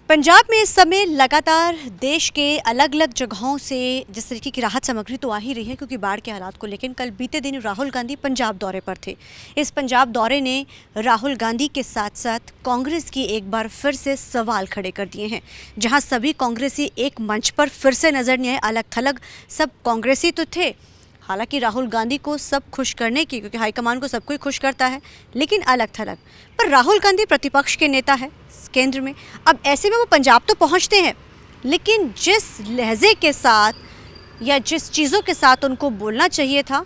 पंजाब में इस समय लगातार देश के अलग अलग जगहों से जिस तरीके की राहत सामग्री तो आ ही रही है क्योंकि बाढ़ के हालात को, लेकिन कल बीते दिन राहुल गांधी पंजाब दौरे पर थे। इस पंजाब दौरे ने राहुल गांधी के साथ साथ कांग्रेस की एक बार फिर से सवाल खड़े कर दिए हैं, जहां सभी कांग्रेसी एक मंच पर फिर से नजर नहीं आए। अलग थलग सब कांग्रेसी तो थे, हालांकि राहुल गांधी को सब खुश करने की, क्योंकि हाईकमान को सब कोई खुश करता है, लेकिन अलग थलग। पर राहुल गांधी प्रतिपक्ष के नेता है केंद्र में। अब ऐसे में वो पंजाब तो पहुंचते हैं, लेकिन जिस लहजे के साथ या जिस चीज़ों के साथ उनको बोलना चाहिए था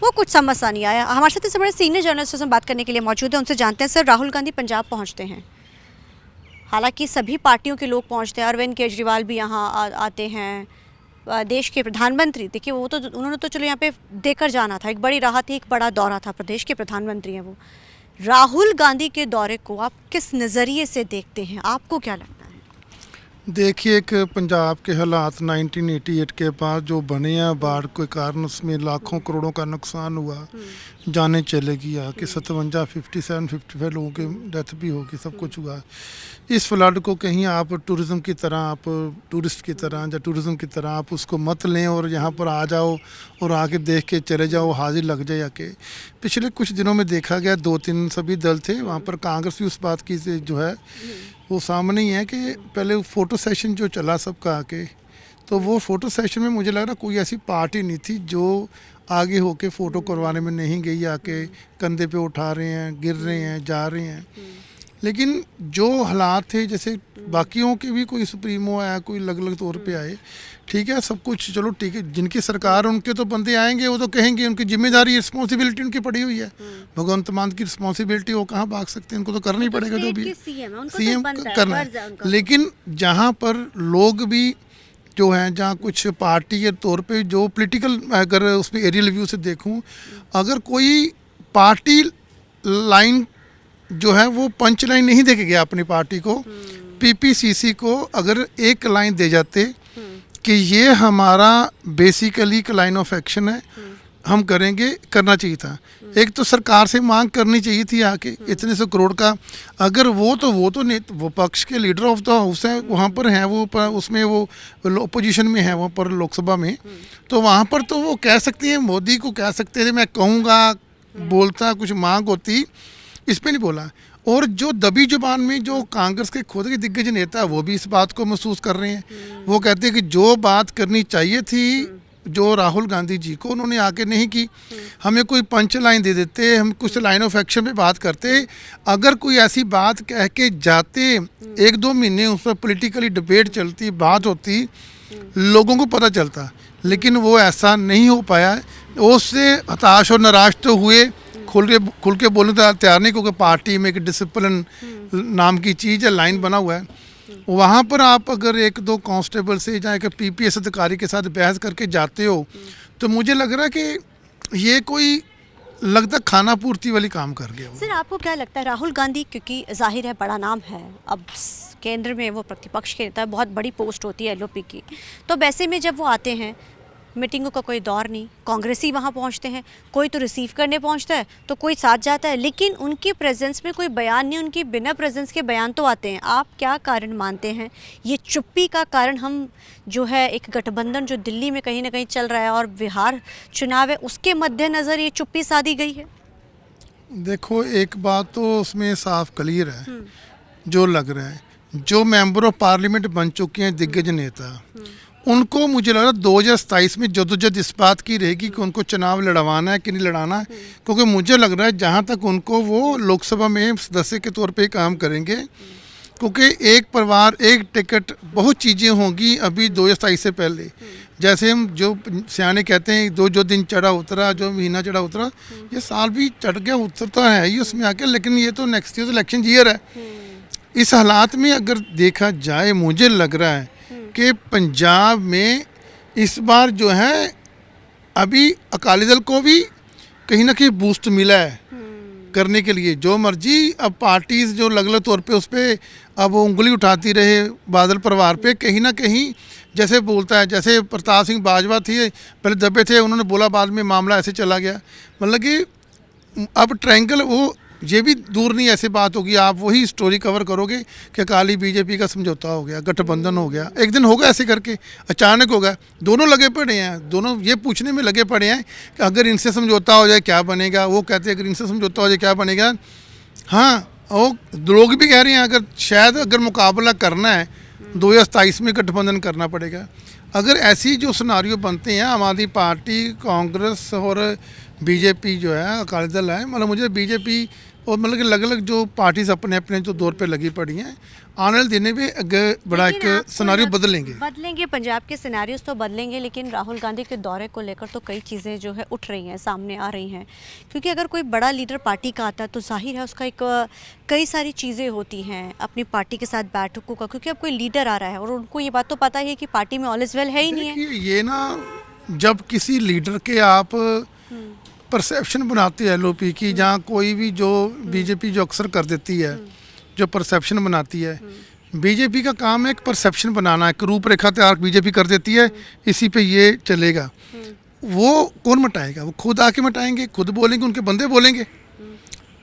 वो कुछ समझ सा नहीं आया। हमारे साथ इससे बड़े सीनियर जर्नलिस्ट से बात करने के लिए मौजूद है, उनसे जानते हैं। सर, राहुल गांधी पंजाब पहुंचते हैं, हालांकि सभी पार्टियों के लोग पहुंचते हैं, अरविंद केजरीवाल भी यहाँ आते हैं, देश के प्रधानमंत्री, देखिए वो तो उन्होंने तो चलो यहाँ पे देकर जाना था, एक बड़ी राहत थी, एक बड़ा दौरा था, प्रदेश के प्रधानमंत्री हैं वो। राहुल गांधी के दौरे को आप किस नज़रिए से देखते हैं, आपको क्या लगता है? देखिए, एक पंजाब के हालात 1988 के बाद जो बने हैं, बाढ़ के कारण उसमें लाखों करोड़ों का नुकसान हुआ, जाने चले गया कि 57-55 लोगों की डेथ भी होगी, सब कुछ हुआ। इस फ्लड को कहीं आप टूरिज़्म की तरह, आप टूरिस्ट की तरह या टूरिज़्म की तरह आप उसको मत लें और यहाँ पर आ जाओ और आके देख के चले जाओ, हाजिर लग जाए आके। पिछले कुछ दिनों में देखा गया 2-3 सभी दल थे वहाँ पर, कांग्रेस भी उस बात की से जो है वो सामने ही है कि पहले फ़ोटो सेशन जो चला सबका आके, तो वो फ़ोटो सेशन में मुझे लग रहा कोई ऐसी पार्टी नहीं थी जो आगे होके फ़ोटो करवाने में नहीं गई, आके कंधे पे उठा रहे हैं, गिर रहे हैं, जा रहे हैं। लेकिन जो हालात थे, जैसे बाकियों के भी कोई सुप्रीमो आया, कोई अलग अलग तौर पे आए, ठीक है, सब कुछ चलो ठीक है, जिनकी सरकार उनके तो बंदे आएंगे, वो तो कहेंगे, उनकी जिम्मेदारी रिस्पॉन्सिबिलिटी उनकी पड़ी हुई है। भगवंत मान की रिस्पॉन्सिबिलिटी, वो कहाँ भाग सकते हैं, उनको तो करना ही पड़ेगा जो भी सीएम करना है। लेकिन जहाँ पर लोग भी जो हैं, जहाँ कुछ पार्टी के तौर पे जो पॉलिटिकल, अगर उस पर एरियल व्यू से देखूँ, अगर कोई पार्टी लाइन जो है वो पंच लाइन नहीं दे के गया अपनी पार्टी को, पीपीसीसी को अगर एक लाइन दे जाते कि ये हमारा बेसिकली लाइन ऑफ एक्शन है, हम करेंगे, करना चाहिए था। एक तो सरकार से मांग करनी चाहिए थी आके इतने सौ करोड़ का, अगर वो वो पक्ष के लीडर ऑफ द हाउस है, वहाँ पर हैं वो, उसमें वो अपोजिशन में है वहाँ पर लोकसभा में, तो वहाँ पर तो वो कह सकती हैं, मोदी को कह सकते थे मैं कहूँगा, बोलता, कुछ मांग होती, इस पे नहीं बोला। और जो दबी जुबान में जो कांग्रेस के खुद के दिग्गज नेता है वो भी इस बात को महसूस कर रहे हैं। वो कहते हैं कि जो बात करनी चाहिए थी जो राहुल गांधी जी को, उन्होंने आके नहीं की। हमें कोई पंच लाइन दे देते, हम कुछ लाइन ऑफ एक्शन पे बात करते, अगर कोई ऐसी बात कह के जाते, 1-2 महीने उस पर पोलिटिकली डिबेट चलती, बात होती, लोगों को पता चलता, लेकिन वो ऐसा नहीं हो पाया। उससे हताश और निराश तो हुए, खुल के बोलने तो तैयार नहीं, क्योंकि पार्टी में एक डिसिप्लिन नाम की चीज़ है, लाइन बना हुआ है। वहाँ पर आप अगर 1-2 कांस्टेबल से या एक पीपीएस अधिकारी के साथ बहस करके जाते हो, तो मुझे लग रहा है कि ये कोई लगता खाना पूर्ति वाली काम कर गया। सर, आपको क्या लगता है, राहुल गांधी क्योंकि जाहिर है बड़ा नाम है, अब केंद्र में वो प्रतिपक्ष के नेता है, बहुत बड़ी पोस्ट होती है एलओपी की, तो वैसे में जब वो आते हैं, मीटिंगों का कोई दौर नहीं, कांग्रेसी वहाँ पहुँचते हैं, कोई तो रिसीव करने पहुँचता है तो कोई साथ जाता है, लेकिन उनकी प्रेजेंस में कोई बयान नहीं, उनकी बिना प्रेजेंस के बयान तो आते हैं। आप क्या कारण मानते हैं ये चुप्पी का कारण? हम जो है एक गठबंधन जो दिल्ली में कहीं ना कहीं चल रहा है और बिहार चुनाव है, उसके मद्देनज़र ये चुप्पी साधी गई है? देखो, एक बात तो उसमें साफ क्लियर है, जो लग रहा है, जो मेंबर ऑफ पार्लियामेंट बन चुके हैं दिग्गज नेता, उनको मुझे लग रहा है 2027 में जदोजहद इस बात की रहेगी कि उनको चुनाव लड़वाना है कि नहीं लड़ाना है, क्योंकि मुझे लग रहा है जहाँ तक उनको, वो लोकसभा में सदस्य के तौर पे काम करेंगे, क्योंकि एक परिवार एक टिकट, बहुत चीज़ें होंगी अभी 2027 से पहले। जैसे हम जो सियाने कहते हैं, जो दिन चढ़ा उतरा, जो महीना चढ़ा उतरा, ये साल भी चढ़ गया, उतरता है ही उसमें आके, लेकिन ये तो नेक्स्ट ईयर तो इलेक्शन ईयर है। इस हालात में अगर देखा जाए, मुझे लग रहा है कि पंजाब में इस बार जो है, अभी अकाली दल को भी कहीं ना कहीं बूस्ट मिला है करने के लिए, जो मर्जी अब पार्टीज जो अलग अलग तौर पे उस पर अब उंगली उठाती रहे बादल परिवार पे, कहीं ना कहीं जैसे बोलता है, जैसे प्रताप सिंह बाजवा थे, पहले दबे थे, उन्होंने बोला, बाद में मामला ऐसे चला गया। मतलब कि अब ट्रायंगल वो ये भी दूर नहीं ऐसी बात होगी, आप वही स्टोरी कवर करोगे कि अकाली बीजेपी का समझौता हो गया, गठबंधन हो गया, एक दिन होगा ऐसे करके, अचानक होगा। दोनों लगे पड़े हैं, दोनों ये पूछने में लगे पड़े हैं कि अगर इनसे समझौता हो जाए क्या बनेगा। वो कहते हैं अगर इनसे समझौता हो जाए क्या बनेगा। हाँ, वो लोग भी कह रहे हैं अगर शायद अगर मुकाबला करना है 2027 में गठबंधन करना पड़ेगा। अगर ऐसी जो सिनारियो बनते हैं, आम आदमी पार्टी, कांग्रेस और बीजेपी जो है, अकाली दल है, मतलब मुझे बीजेपी और मतलब कि अलग अलग जो पार्टीज अपने अपने जो दौर पे लगी पड़ी हैं, आने वाले दिनों में अगर बड़ा लेकिन एक आपको सिनारियो बदलेंगे बदलेंगे। पंजाब के सिनेरियोज तो बदलेंगे, लेकिन राहुल गांधी के दौरे को लेकर तो कई चीज़ें जो है उठ रही हैं, सामने आ रही हैं। क्योंकि अगर कोई बड़ा लीडर पार्टी का आता है तो जाहिर है उसका एक कई सारी चीज़ें होती हैं अपनी पार्टी के साथ बैठकों का, क्योंकि अब कोई लीडर आ रहा है और उनको ये बात तो पता ही है कि पार्टी में ऑल इज वेल है ही नहीं है। देखिए ये ना, जब किसी लीडर के आप परसेप्शन बनाते हैं एलओपी की, जहाँ कोई भी जो बीजेपी जो अक्सर कर देती है, जो परसेप्शन बनाती है, बीजेपी का काम है एक परसेप्शन बनाना, एक रूपरेखा तैयार बीजेपी कर देती है, इसी पे ये चलेगा। वो कौन मटाएगा? वो खुद आके मटाएंगे, खुद बोलेंगे, उनके बंदे बोलेंगे।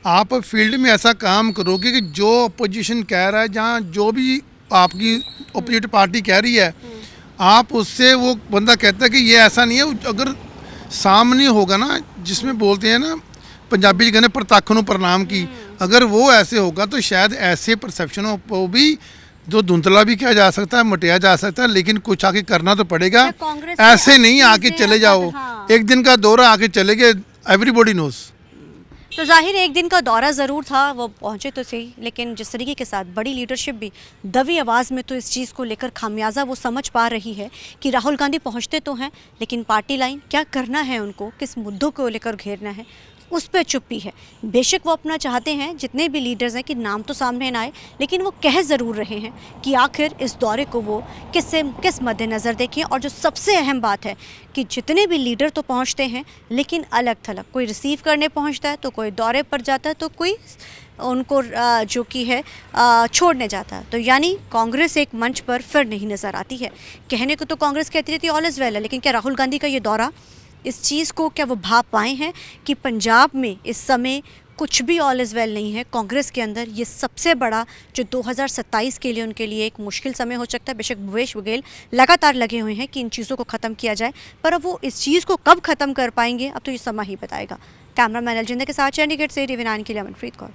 आप फील्ड में ऐसा काम करोगे कि जो अपोजिशन कह रहा है, जहाँ जो भी आपकी अपोजिट पार्टी कह रही है, आप उससे वो बंदा कहता है कि ये ऐसा नहीं है। अगर सामने होगा ना, जिसमें बोलते हैं ना पंजाबी कहने प्रतख नूं प्रणाम की, अगर वो ऐसे होगा तो शायद ऐसे परसेप्शनों को भी जो धुंधला भी किया जा सकता है, मटिया जा सकता है, लेकिन कुछ आके करना तो पड़ेगा। कांग्रेस ऐसे नहीं आके चले जाओ, हाँ। एक दिन का दौरा आके चले गए, एवरीबॉडी नोज। तो जाहिर है एक दिन का दौरा ज़रूर था, वो पहुंचे तो सही, लेकिन जिस तरीके के साथ बड़ी लीडरशिप भी दबी आवाज़ में तो इस चीज़ को लेकर खामियाजा वो समझ पा रही है कि राहुल गांधी पहुंचते तो हैं, लेकिन पार्टी लाइन क्या करना है, उनको किस मुद्दों को लेकर घेरना है, उस पर चुप्पी है। बेशक वो अपना चाहते हैं, जितने भी लीडर्स हैं, कि नाम तो सामने ना आए, लेकिन वो कह ज़रूर रहे हैं कि आखिर इस दौरे को वो किस मद्देनज़र देखें। और जो सबसे अहम बात है कि जितने भी लीडर तो पहुंचते हैं, लेकिन अलग थलग, कोई रिसीव करने पहुंचता है तो कोई दौरे पर जाता है तो कोई उनको जो कि है छोड़ने जाता है। तो यानी कांग्रेस एक मंच पर फिर नहीं नज़र आती है। कहने को तो कांग्रेस कहती रहती है ऑल इज़ वेल है, लेकिन क्या राहुल गांधी का ये दौरा इस चीज़ को क्या वो भाप पाए हैं कि पंजाब में इस समय कुछ भी ऑल इज़ वेल नहीं है? कांग्रेस के अंदर ये सबसे बड़ा जो 2027 के लिए उनके लिए एक मुश्किल समय हो सकता है। बेशक भूपेश बघेल लगातार लगे हुए हैं कि इन चीज़ों को ख़त्म किया जाए, पर अब वो इस चीज़ को कब ख़त्म कर पाएंगे, अब तो ये समय ही बताएगा। कैमरा मैन अलजिंदर के साथ चंडीगढ़ से TV9 के लिए अमनप्रीत कौर।